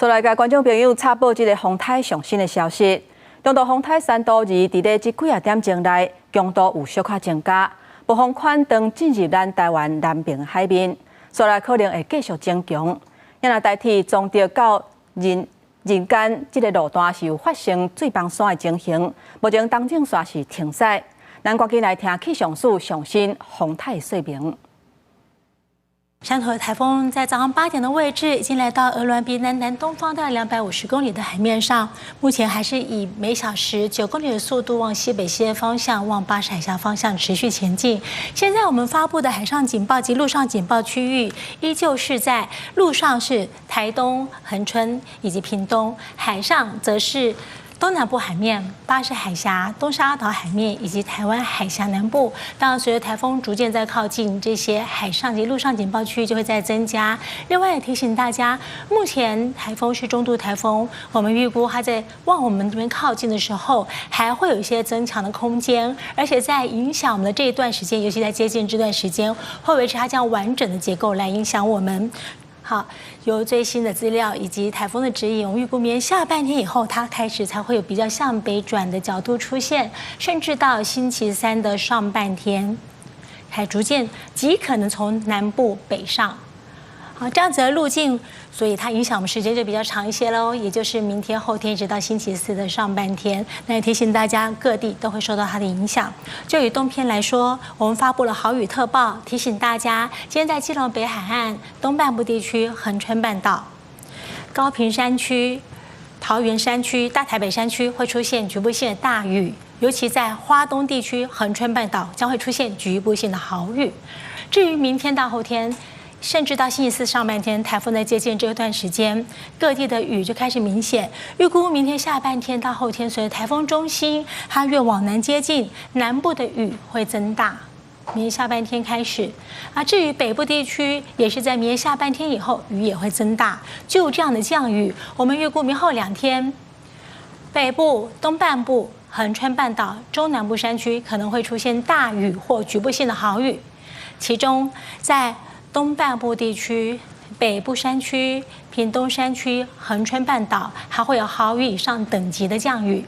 再来，甲观众朋友插播一个风台上新的消息。中度风台3度2，伫咧这几啊点钟内，强度有小可增加，暴风圈当进入咱台湾南边海面，再来可能会继续增强。也若代替从着到人间这个路段是有发生水崩山的情形，目前东正线是停驶。咱赶紧来听气象署上新风台说明。 山头的台风在早上8点的位置，已经来到鹅銮鼻南东方大概250公里的海面上，目前还是以每小时9公里的速度往西北西的方向，往巴士海峡方向持续前进。现在我们发布的海上警报及陆上警报区域，依旧是在陆上是台东、恒春以及屏东，海上则是 东南部海面、巴士海峡、东沙岛海面以及台湾海峡南部，当然随着台风逐渐在靠近，这些海上及陆上警报区域就会在增加。另外也提醒大家，目前台风是中度台风，我们预估它在往我们这边靠近的时候，还会有一些增强的空间，而且在影响我们的这一段时间，尤其在接近这段时间，会维持它这样完整的结构来影响我们。 好，由最新的资料以及台风的指引，我们预估明天下半天以后，它开始才会有比较向北转的角度出现，甚至到星期3的上半天，还逐渐极可能从南部北上。好，这样子的路径，所以它影响我们时间就比较长一些喽，也就是明天、后天一直到星期4的上半天。那也提醒大家，各地都会受到它的影响。就以东偏来说，我们发布了豪雨特报，提醒大家，今天在基隆北海岸东半部地区、恒春半岛、高屏山区、桃园山区、大台北山区会出现局部性的大雨，尤其在花东地区、恒春半岛将会出现局部性的豪雨。至于明天到后天， 甚至到星期4上半天，台风在接近这段时间，各地的雨就开始明显。预估明天下半天到后天，随着台风中心它越往南接近，南部的雨会增大。明天下半天开始，至于北部地区，也是在明天下半天以后，雨也会增大。就这样的降雨，我们预估明后2天，北部、东半部、恒春半岛、中南部山区可能会出现大雨或局部性的豪雨，其中在 东半部地区、北部山区、屏东山区、恒春半岛还会有豪雨以上等级的降雨。